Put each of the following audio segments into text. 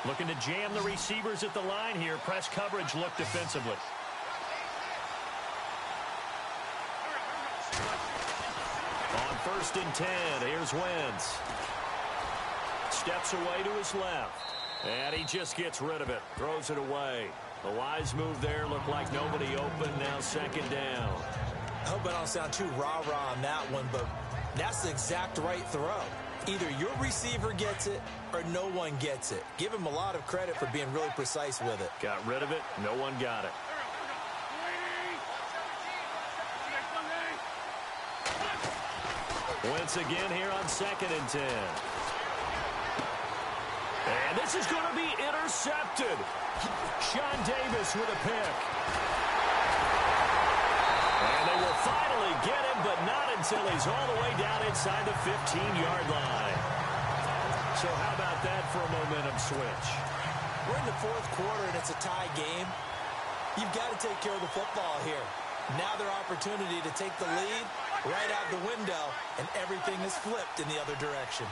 Looking to jam the receivers at the line here. Press coverage look defensively. On 1st and 10, here's Wentz. Steps away to his left. And he just gets rid of it. Throws it away. The wise move there. Looked like nobody open. Now 2nd down. I hope I don't sound too rah-rah on that one, but that's the exact right throw. Either your receiver gets it or no one gets it. Give him a lot of credit for being really precise with it. Got rid of it. No one got it. Wentz again here on 2nd and 10. And this is going to be intercepted. Sean Davis with a pick. And they will finally get him, but not until he's all the way down inside the 15-yard line. So how about that for a momentum switch? We're in the 4th quarter, and it's a tie game. You've got to take care of the football here. Now their opportunity to take the lead right out the window, and everything is flipped in the other direction.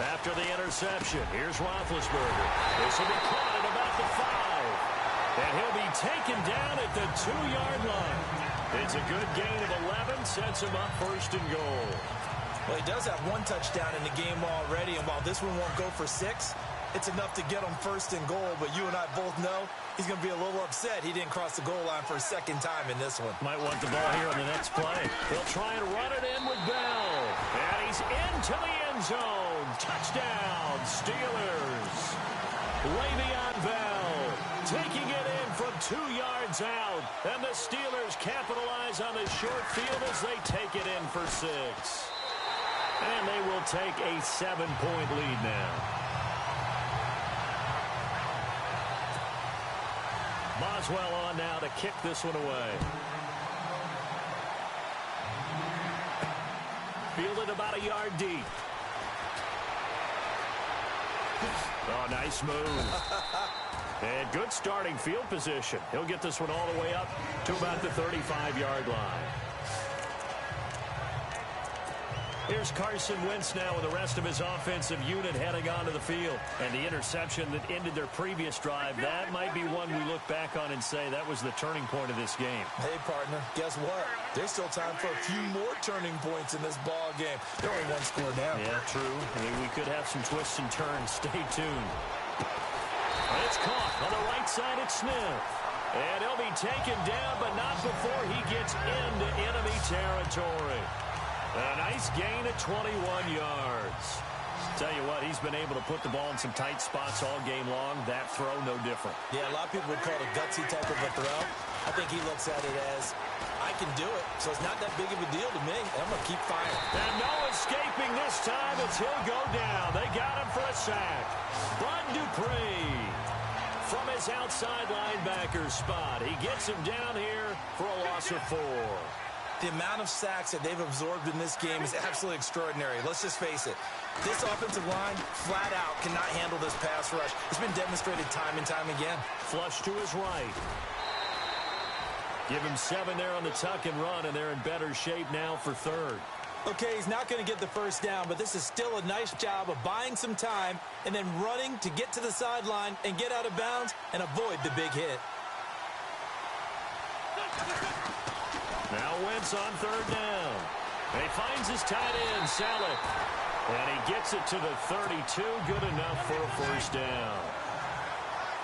After the interception, here's Roethlisberger. This will be caught at about the 5. And he'll be taken down at the 2-yard line. It's a good gain of 11, sets him up 1st and goal. Well, he does have 1 touchdown in the game already, and while this one won't go for 6, it's enough to get him 1st and goal. But you and I both know he's going to be a little upset he didn't cross the goal line for a 2nd time in this one. Might want the ball here on the next play. They'll try and run it in with Bell. And he's into the end zone. Touchdown, Steelers. Le'Veon Bell taking it in from 2 yards out. And the Steelers capitalize on the short field as they take it in for 6. And they will take a 7-point lead now. Boswell on now to kick this one away. Fielded about a yard deep. Oh, nice move. And good starting field position. He'll get this one all the way up to about the 35-yard line. Here's Carson Wentz now with the rest of his offensive unit heading onto the field. And the interception that ended their previous drive, that might be one we look back on and say that was the turning point of this game. Hey, partner, guess what? There's still time for a few more turning points in this ball game. They're only 1 score down. Yeah, true. I mean, we could have some twists and turns. Stay tuned. It's caught on the right side at Smith. And he'll be taken down, but not before he gets into enemy territory. A nice gain of 21 yards. Tell you what, he's been able to put the ball in some tight spots all game long. That throw, no different. Yeah, a lot of people would call it a gutsy type of a throw. I think he looks at it as, I can do it, so it's not that big of a deal to me. I'm going to keep firing. And no escaping this time as he'll go down. They got him for a sack. Bud Dupree from his outside linebacker spot. He gets him down here for a loss of 4. The amount of sacks that they've absorbed in this game is absolutely extraordinary. Let's just face it. This offensive line, flat out, cannot handle this pass rush. It's been demonstrated time and time again. Flush to his right. Give him 7 there on the tuck and run, and they're in better shape now for 3rd. Okay, he's not going to get the 1st down, but this is still a nice job of buying some time and then running to get to the sideline and get out of bounds and avoid the big hit. Now Wentz on 3rd down. And he finds his tight end, Salek. And he gets it to the 32. Good enough for a 1st down.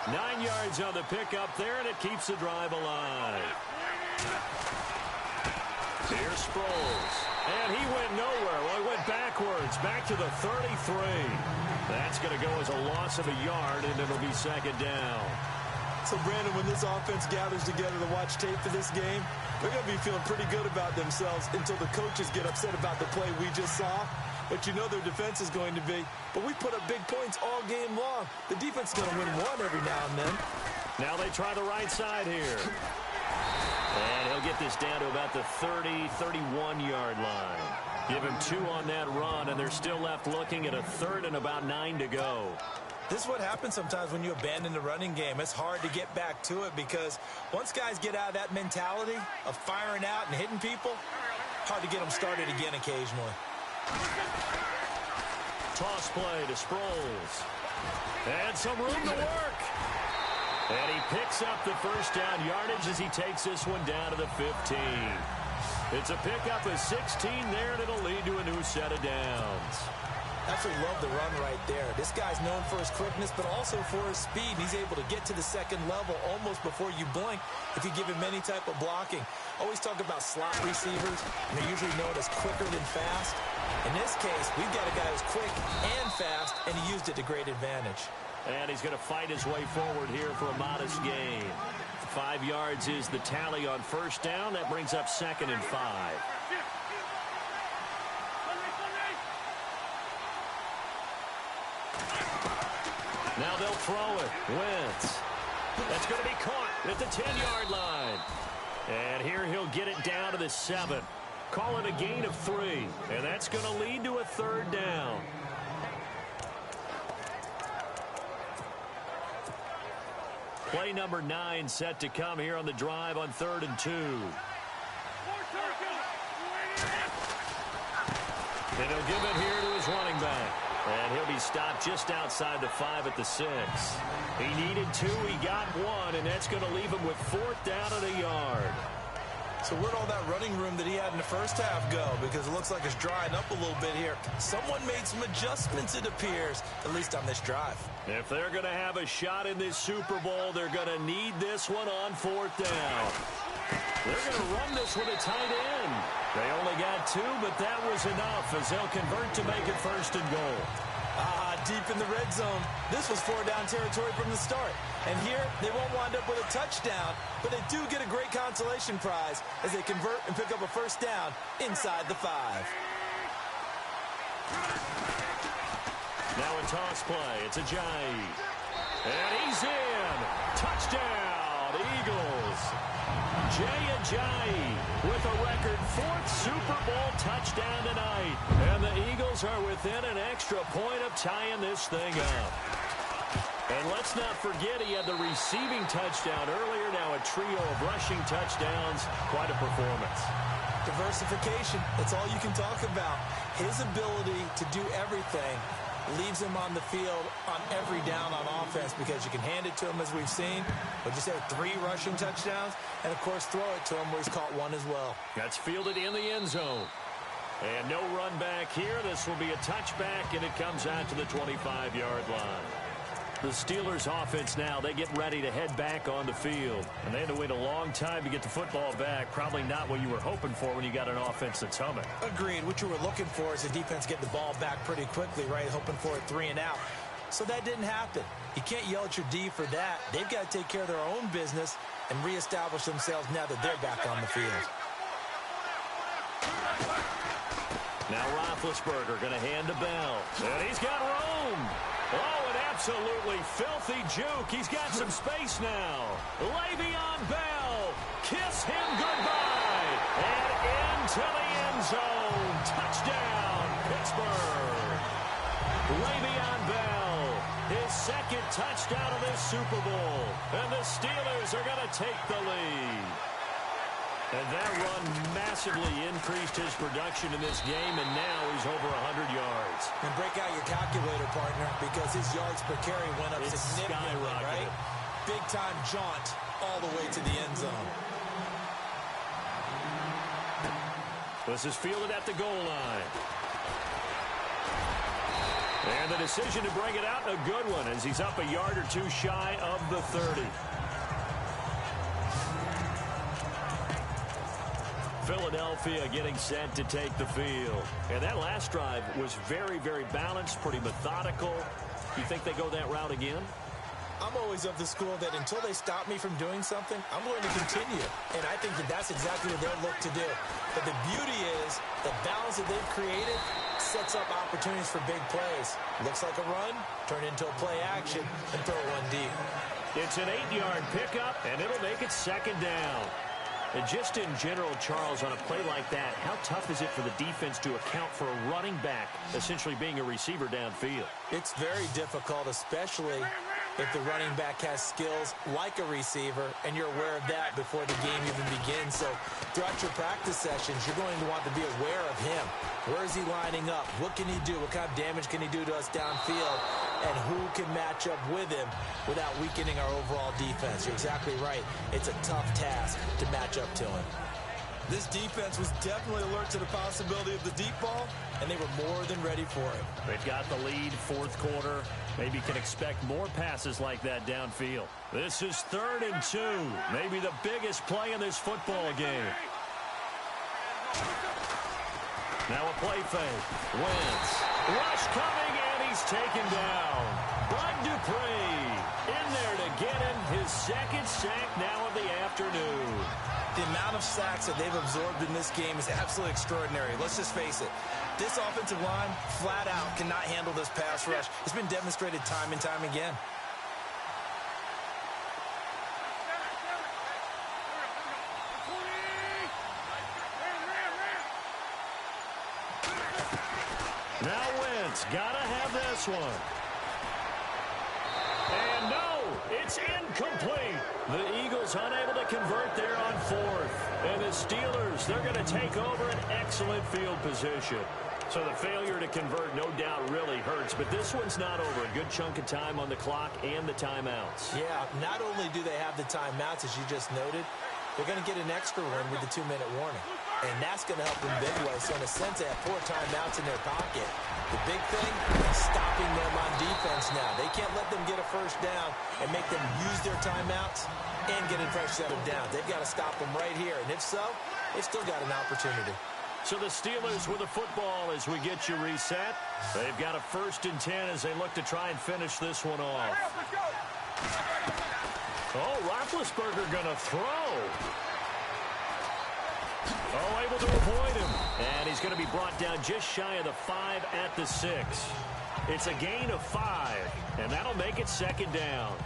9 yards on the pickup there, and it keeps the drive alive. Here's Sproles. And he went nowhere. Well, he went backwards, back to the 33. That's going to go as a loss of a yard, and it'll be 2nd down. So, Brandon, when this offense gathers together to watch tape for this game, they're going to be feeling pretty good about themselves until the coaches get upset about the play we just saw. But you know their defense is going to be. But we put up big points all game long. The defense is going to win one every now and then. Now they try the right side here. And he'll get this down to about the 30, 31-yard line. Give him 2 on that run, and they're still left looking at a 3rd and about 9 to go. This is what happens sometimes when you abandon the running game. It's hard to get back to it because once guys get out of that mentality of firing out and hitting people, hard to get them started again occasionally. Toss play to Sproles. And some room to work. And he picks up the first down yardage as he takes this one down to the 15. It's a pickup of 16 there, and it'll lead to a new set of downs. Absolutely love the run right there. This guy's known for his quickness, but also for his speed. He's able to get to the second level almost before you blink if you give him any type of blocking. Always talk about slot receivers, and they're usually known as quicker than fast. In this case, we've got a guy who's quick and fast, and he used it to great advantage. And he's going to fight his way forward here for a modest gain. 5 yards is the tally on first down. That brings up 2nd and 5. Now they'll throw it. Wentz. That's going to be caught at the 10-yard line. And here he'll get it down to the 7. Call it a gain of 3. And that's going to lead to a 3rd down. Play number 9 set to come here on the drive on 3rd and 2. And he'll give it here to his running back. And he'll be stopped just outside the 5 at the 6. He needed 2. He got 1. And that's going to leave him with 4th down and a yard. So where'd all that running room that he had in the first half go? Because it looks like it's drying up a little bit here. Someone made some adjustments, it appears, at least on this drive. If they're going to have a shot in this Super Bowl, they're going to need this one on 4th down. They're going to run this with a tight end. They only got 2, but that was enough as they'll convert to make it 1st and goal. Deep in the red zone. This was 4-down territory from the start. And here, they won't wind up with a touchdown, but they do get a great consolation prize as they convert and pick up a 1st down inside the 5. Now a toss play. It's Ajayi. And he's in. Touchdown, Eagles. Jay Ajayi with a record 4th Super Bowl touchdown tonight. And the Eagles are within an extra point of tying this thing up. And let's not forget he had the receiving touchdown earlier. Now a trio of rushing touchdowns. Quite a performance. Diversification. That's all you can talk about. His ability to do everything leaves him on the field on every down on offense because you can hand it to him as we've seen. But just have 3 rushing touchdowns and, of course, throw it to him where he's caught 1 as well. That's fielded in the end zone. And no run back here. This will be a touchback, and it comes out to the 25-yard line. The Steelers offense now, they get ready to head back on the field. And they had to wait a long time to get the football back. Probably not what you were hoping for when you got an offense that's humming. Agreed. What you were looking for is the defense getting the ball back pretty quickly, right? Hoping for a 3 and out. So that didn't happen. You can't yell at your D for that. They've got to take care of their own business and reestablish themselves now that they're back on the field. Now Roethlisberger going to hand to Bell. And he's got room. Oh, an absolutely filthy juke. He's got some space now. Le'Veon Bell. Kiss him goodbye. And into the end zone. Touchdown, Pittsburgh. Le'Veon Bell. His 2nd touchdown of this Super Bowl. And the Steelers are going to take the lead. And that run massively increased his production in this game, and now he's over 100 yards. And break out your calculator, partner, because his yards per carry went up significantly, right? Big-time jaunt all the way to the end zone. This is fielded at the goal line. And the decision to bring it out, a good one, as he's up a yard or 2 shy of the 30. Philadelphia getting set to take the field. And that last drive was very, very balanced, pretty methodical. You think they go that route again? I'm always of the school that until they stop me from doing something, I'm going to continue. And I think that that's exactly what they'll look to do. But the beauty is the balance that they've created sets up opportunities for big plays. Looks like a run, turn into a play action, and throw one deep. It's an 8-yard pickup, and it'll make it 2nd down. And just in general, Charles, on a play like that, how tough is it for the defense to account for a running back essentially being a receiver downfield? It's very difficult, especially if the running back has skills like a receiver, and you're aware of that before the game even begins. So throughout your practice sessions, you're going to want to be aware of him. Where is he lining up? What can he do? What kind of damage can he do to us downfield? and who can match up with him without weakening our overall defense. You're exactly right. It's a tough task to match up to him. This defense was definitely alert to the possibility of the deep ball, and they were more than ready for it. They've got the lead, fourth quarter. Maybe can expect more passes like that downfield. This is 3rd and 2. Maybe the biggest play in this football game. Now a play fake. Wentz. Rush coming, and he's taken down. Bud Dupree in there to get him his second sack now of the afternoon. The amount of sacks that they've absorbed in this game is absolutely extraordinary. Let's just face it. This offensive line, flat out, cannot handle this pass rush. It's been demonstrated time and time again. Now Wentz, gotta have this one. And no, it's incomplete. The Eagles unable to convert there on 4th. And the Steelers, they're going to take over an excellent field position. So the failure to convert, no doubt, really hurts. But this one's not over. A good chunk of time on the clock and the timeouts. Yeah, not only do they have the timeouts, as you just noted, they're going to get an extra one with the 2-minute warning. And that's going to help them big way. So in a sense, they have 4 timeouts in their pocket. The big thing is stopping them on defense now. They can't let them get a first down and make them use their timeouts and get a fresh set of downs. They've got to stop them right here. And if so, they've still got an opportunity. So the Steelers with the football as we get you reset. They've got a 1st and 10 as they look to try and finish this one off. Oh, Roethlisberger going to throw. Oh, able to avoid him. And he's going to be brought down just shy of the 5 at the 6. It's a gain of 5, and that'll make it 2nd down.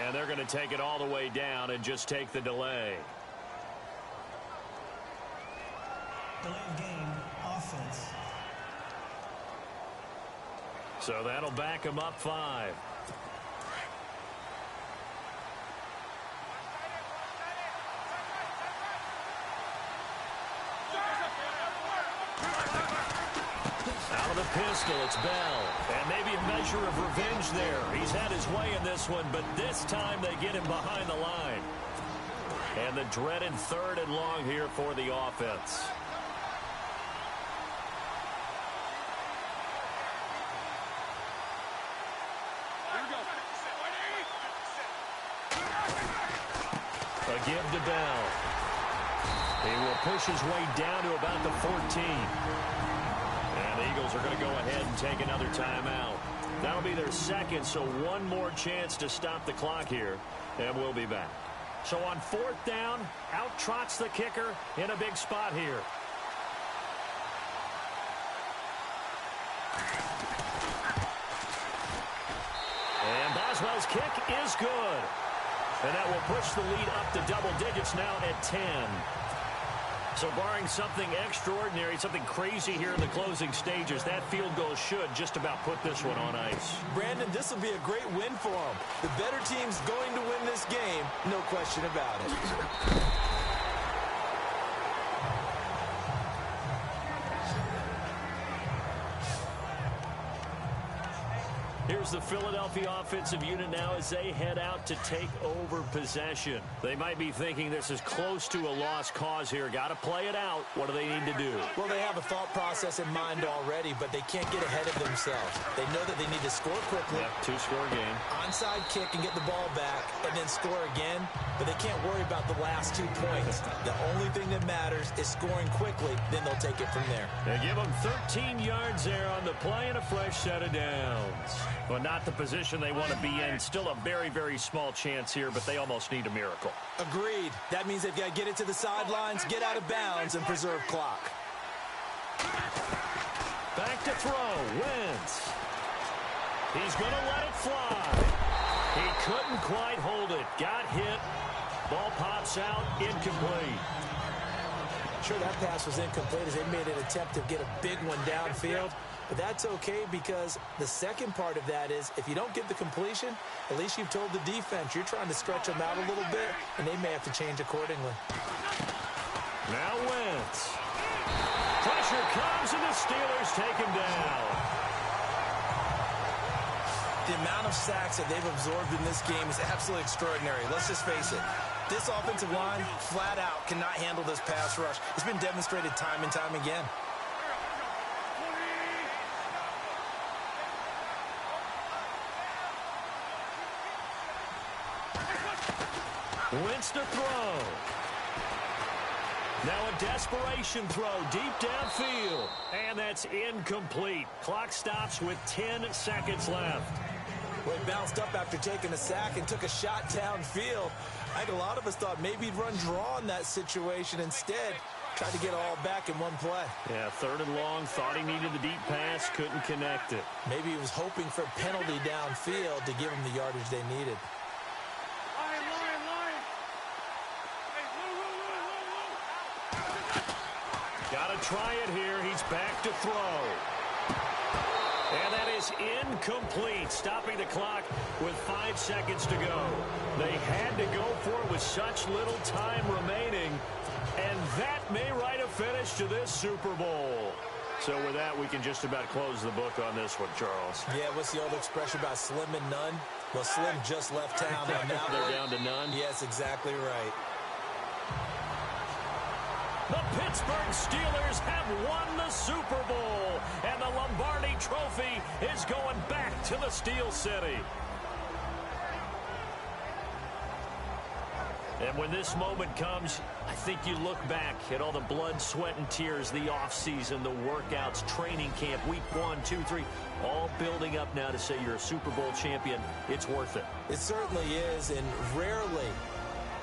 And they're going to take it all the way down and just take the delay. Delay of game, offense. So that'll back him up 5. Out of the pistol, it's Bell. And maybe a measure of revenge there. He's had his way in this one, but this time they get him behind the line. And the dreaded 3rd and long here for the offense. A give to Bell. He will push his way down to about the 14. And the Eagles are going to go ahead and take another timeout. That'll be their 2nd, so one more chance to stop the clock here, and we'll be back. So on 4th down, out trots the kicker in a big spot here. And Boswell's kick is good. And that will push the lead up to double digits now at 10. So barring something extraordinary, something crazy here in the closing stages, that field goal should just about put this one on ice. Brandon, this will be a great win for them. The better team's going to win this game, no question about it. Here's the Philadelphia offensive unit now as they head out to take over possession. They might be thinking this is close to a lost cause here. Got to play it out. What do they need to do? Well, they have a thought process in mind already, but they can't get ahead of themselves. They know that they need to score quickly. Yep, 2-score game. Onside kick and get the ball back and then score again, but they can't worry about the last 2 points. The only thing that matters is scoring quickly, then they'll take it from there. They give them 13 yards there on the play and a fresh set of downs. Well, not the position they want to be in. Still a very, very small chance here, but they almost need a miracle. Agreed. That means they've got to get it to the sidelines, get out of bounds, and preserve clock. Back to throw. Wentz. He's going to let it fly. He couldn't quite hold it. Got hit. Ball pops out. Incomplete. Sure, that pass was incomplete as they made an attempt to get a big one downfield. But that's okay because the second part of that is if you don't get the completion, at least you've told the defense you're trying to stretch them out a little bit, and they may have to change accordingly. Now Wentz. Pressure comes, and the Steelers take him down. The amount of sacks that they've absorbed in this game is absolutely extraordinary. Let's just face it. This offensive line, flat out, cannot handle this pass rush. It's been demonstrated time and time again. Wentz to throw. Now a desperation throw deep downfield. And that's incomplete. Clock stops with 10 seconds left. Well, he bounced up after taking a sack and took a shot downfield. I think a lot of us thought maybe he'd run draw in that situation. Instead, tried to get it all back in one play. Yeah, 3rd and long. Thought he needed the deep pass. Couldn't connect it. Maybe he was hoping for a penalty downfield to give him the yardage they needed. Got to try it here. He's back to throw. And that is incomplete, stopping the clock with 5 seconds to go. They had to go for it with such little time remaining, and that may write a finish to this Super Bowl. So with that, we can just about close the book on this one, Charles. Yeah, what's the old expression about slim and none? Well, Slim just left town. And now they're down to none? Yes, exactly right. The Pittsburgh Steelers have won the Super Bowl, and the Lombardi Trophy is going back to the Steel City. And when this moment comes, I think you look back at all the blood, sweat, and tears, the offseason, the workouts, training camp, week 1, 2, 3, all building up now to say you're a Super Bowl champion. It's worth it. It certainly is, and rarely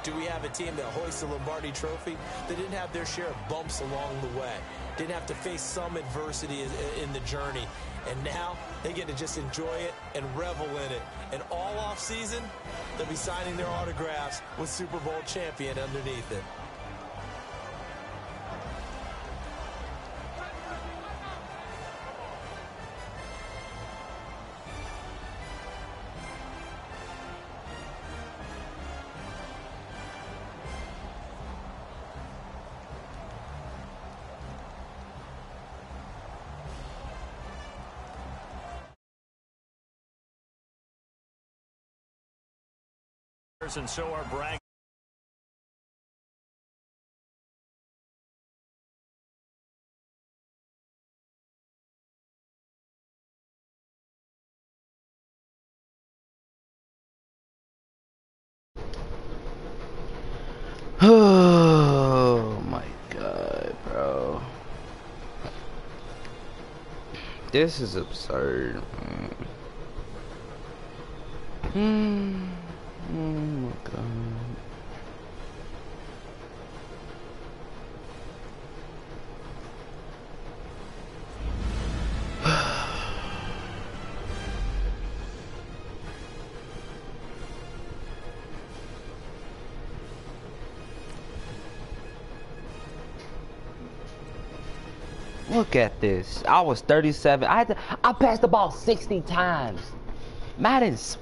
do we have a team that hoists the Lombardi Trophy that didn't have their share of bumps along the way, didn't have to face some adversity in the journey, and now they get to just enjoy it and revel in it. And all off season, they'll be signing their autographs with Super Bowl champion underneath it. And so are bragging. Oh my God, bro. This is absurd, man. Oh my God. Look at this. I was 37. I passed the ball 60 times. Madden's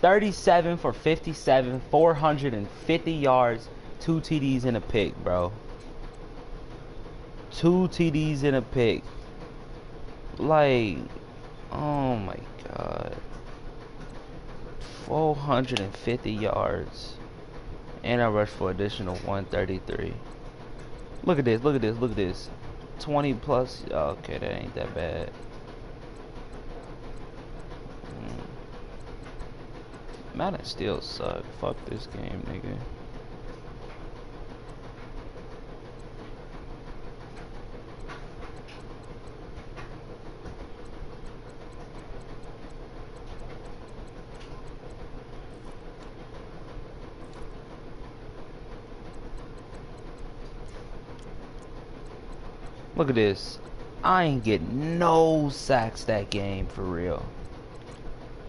37 for 57, 450 yards, 2 TDs and a pick, bro. 2 TDs and a pick. Like, oh my God. 450 yards. And I rushed for additional 133. Look at this, look at this, look at this. 20 plus. Okay, that ain't that bad. Madden still suck. Fuck this game, nigga. Look at this. I ain't getting no sacks that game for real.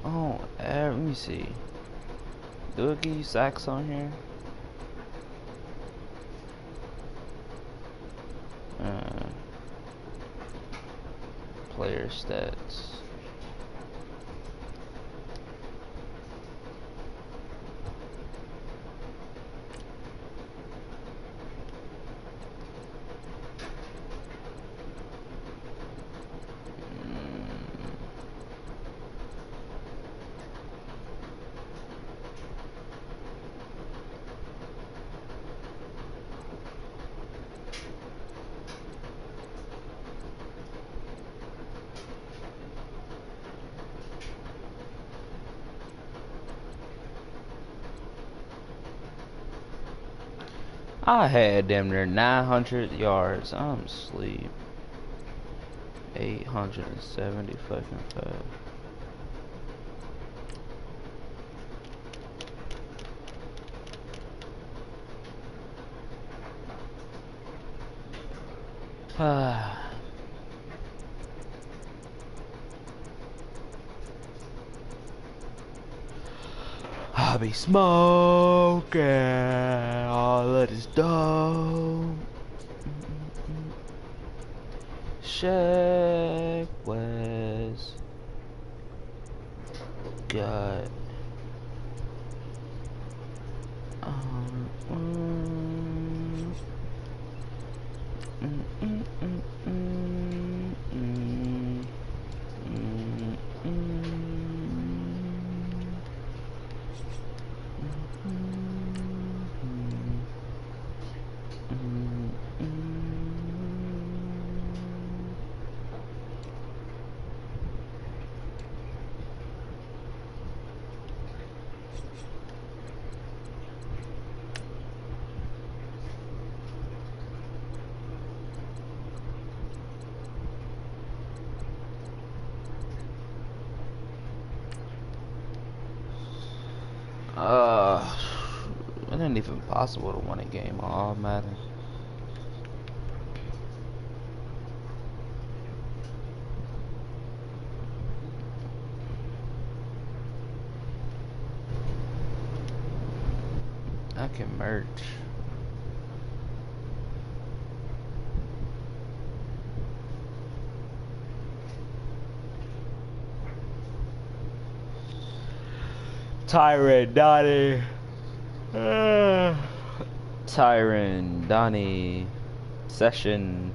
Oh, let me see. Do it give you sacks on here? player stats. I had damn near 900 yards. I'm asleep. 870 fucking 5. I be smoking all of this dope. Shaq West got it ain't even possible to win a game on all Madden. I can merch. Tyrant Donnie. Tyrant Donnie Session.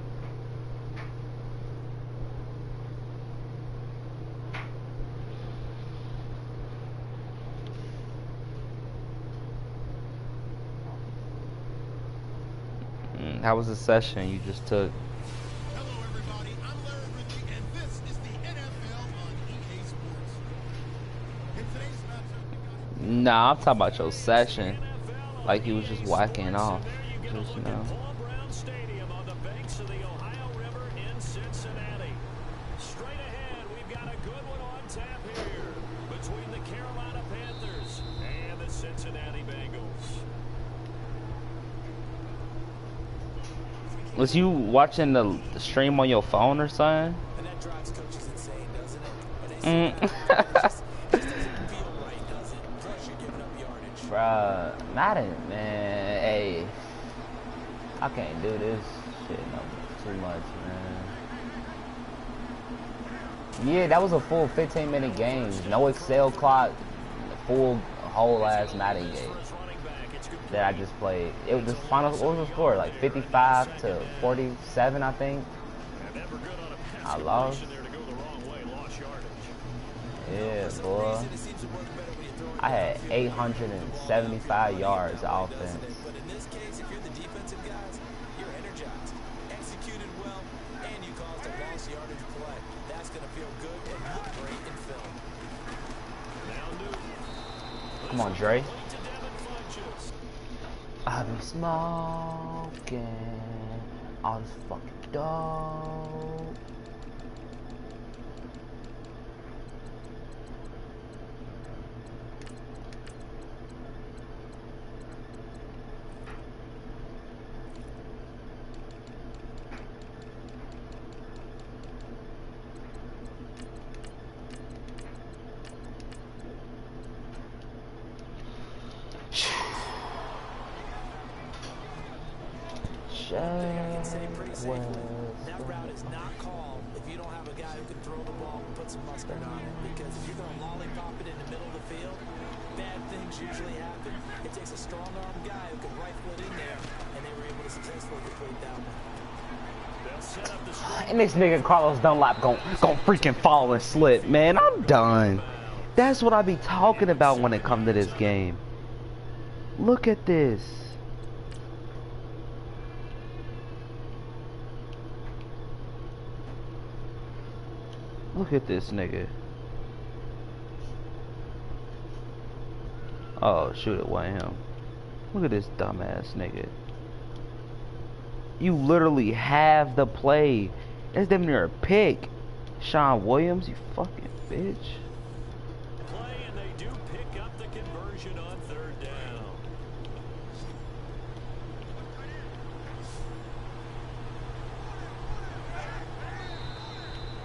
How was the session you just took? Hello, everybody. I'm Larry Ridley, and this is the NFL on EA Sports. In today's matchup, we got... Nah, I'm talking about your session. Like he was just whacking off. Just, you know. Stadium on the banks of the Ohio River in Cincinnati. Straight ahead, we've got a good one on tap here between the Carolina Panthers and the Cincinnati Bengals. Was you watching the stream on your phone or something? And that drives coaches insane, doesn't it? When they see that, it just doesn't feel right, does it? Plus, you're giving up yardage. Bruh, Madden, man, hey, I can't do this shit no too much, man. Yeah, that was a full 15-minute game, no Excel clock, full whole ass Madden game that I just played. It was the final. What was the score? Like 55 to 47, I think. I lost. Yeah, boy. I had 875 yards of offense. But in this case, if you're the defensive guys, you're energized, executed well, and you caused a lost yardage play. That's going to feel good and look great in film. Come on, Dre. I've been smoking all this fucking dope. One thing I can say pretty safely, that route is not called if you don't have a guy who can throw the ball and put some mustard on it. Because if you're going to lollipop it in the middle of the field, bad things usually happen. It takes a strong-arm guy who can rifle it in there, and they were able to successfully complete that one. And this nigga Carlos Dunlap gon' freaking fall and slip, man. I'm done. That's what I be talking about when it comes to this game. Look at this. Look at this nigga. Oh, shoot, it wasn't him. Look at this dumbass nigga. You literally have the play. That's damn near a pick. Sean Williams, you fucking bitch. Play, and they do pick up the conversion on third down.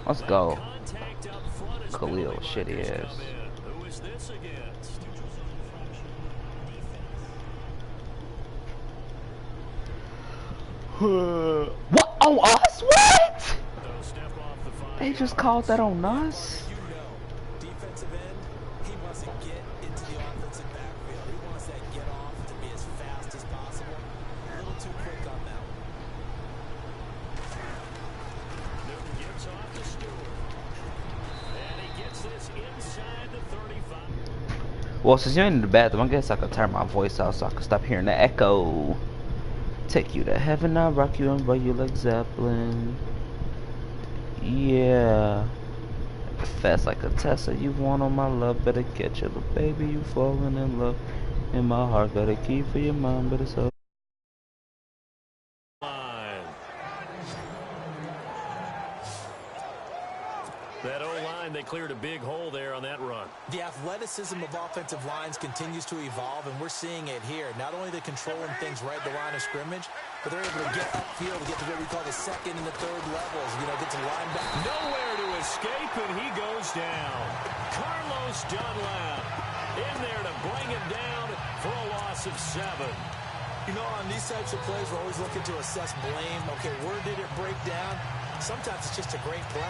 Let's go. Khalil, shitty ass. Who is this against? What on us? What? They just called that on us. You know, defensive end, he wants to get into the offensive backfield. He wants that get off to be as fast as possible. A little too quick on that one. Newton gives off to Stewart. And he gets this inside the 35. Well, since you're in the bathroom, I guess I could turn my voice out so I can stop hearing the echo. Take you to heaven, I'll rock you and ride you like Zeppelin. Yeah. Fast like a Tesla, you want on my love, better catch it. But baby, you falling in love. In my heart, got a key for your mind, better so. That O-line, they cleared a big hole there on that run. The athleticism of offensive lines continues to evolve, and we're seeing it here. Not only are they controlling things right at the line of scrimmage, but they're able to get upfield to get to what we call the second and the third levels. You know, get to linebacker. Nowhere to escape, and he goes down. Carlos Dunlap in there to bring him down for a loss of 7. You know, on these types of plays, we're always looking to assess blame. Okay, where did it break down? Sometimes it's just a great play.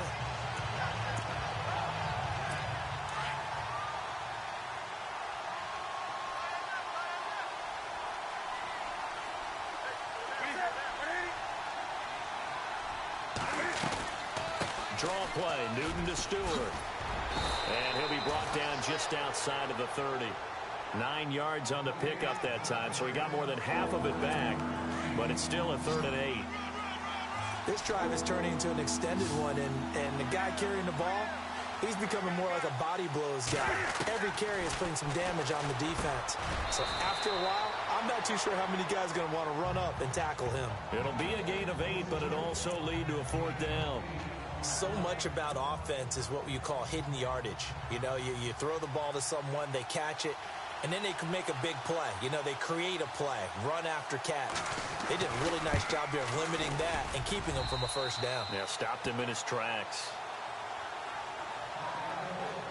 Draw play, Newton to Stewart. And he'll be brought down just outside of the 30. 9 yards on the pickup that time, so he got more than half of it back. But it's still a 3rd and 8. This drive is turning into an extended one, and the guy carrying the ball, he's becoming more like a body blows guy. Every carry is putting some damage on the defense. So after a while, I'm not too sure how many guys are going to want to run up and tackle him. It'll be a gain of 8, but it'll also lead to a 4th down. So much about offense is what you call hidden yardage. You know, you throw the ball to someone, they catch it, and then they can make a big play. You know, they create a play, run after catch. They did a really nice job here of limiting that and keeping him from a 1st down. Yeah, stopped him in his tracks.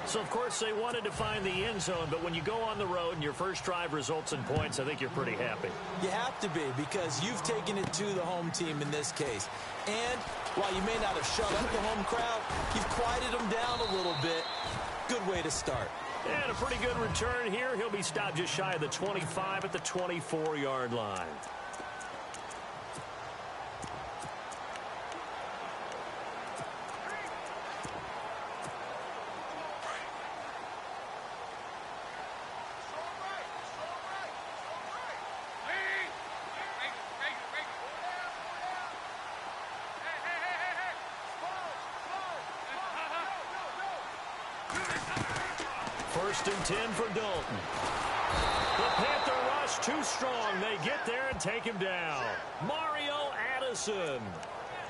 So, of course, they wanted to find the end zone, but when you go on the road and your first drive results in points, I think you're pretty happy. You have to be, because you've taken it to the home team in this case. And while you may not have shut up the home crowd, you've quieted them down a little bit. Good way to start. And a pretty good return here. He'll be stopped just shy of the 25 at the 24-yard line. First and 10 for Dalton. The Panther rush too strong. They get there and take him down. Mario Addison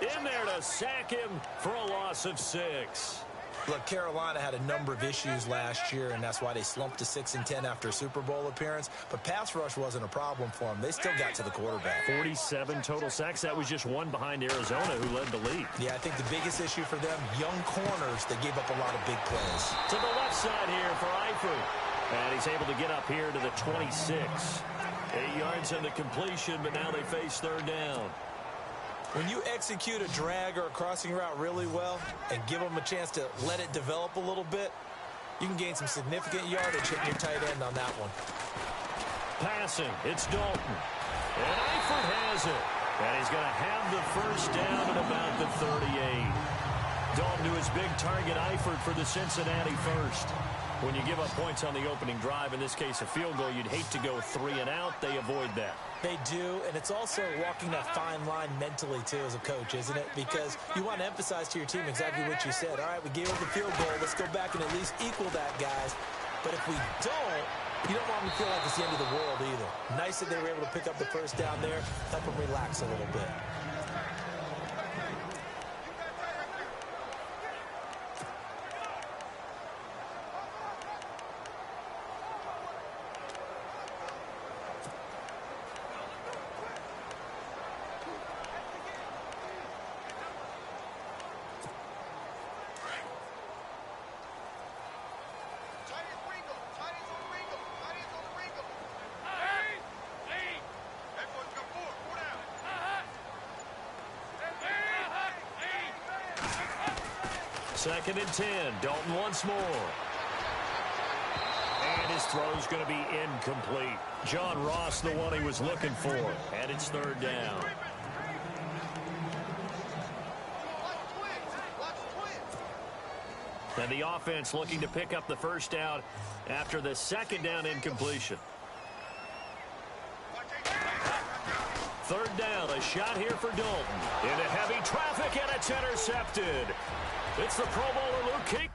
in there to sack him for a loss of 6. Look, Carolina had a number of issues last year, and that's why they slumped to 6-10 after a Super Bowl appearance. But pass rush wasn't a problem for them. They still got to the quarterback. 47 total sacks. That was just one behind Arizona, who led the league. Yeah, I think the biggest issue for them, young corners that gave up a lot of big plays. To the left side here for Eifert. And he's able to get up here to the 26. 8 yards on the completion, but now they face 3rd down. When you execute a drag or a crossing route really well and give them a chance to let it develop a little bit, you can gain some significant yardage hitting your tight end on that one. Passing, it's Dalton. And Eifert has it. And he's going to have the first down at about the 38. Dalton to his big target, Eifert, for the Cincinnati first. When you give up points on the opening drive, in this case a field goal, you'd hate to go 3 and out. They avoid that. They do, and it's also walking that fine line mentally, too, as a coach, isn't it? Because you want to emphasize to your team exactly what you said. All right, we gave up the field goal. Let's go back and at least equal that, guys. But if we don't, you don't want them to feel like it's the end of the world either. Nice that they were able to pick up the first down there, help them relax a little bit. Second and 10. Dalton once more. And his throw's going to be incomplete. John Ross, the one he was looking for. And it's third down. And the offense looking to pick up the first down after the second down incompletion. Third down, a shot here for Dalton. Into heavy traffic, and it's intercepted. It's the Pro Bowler Luke King.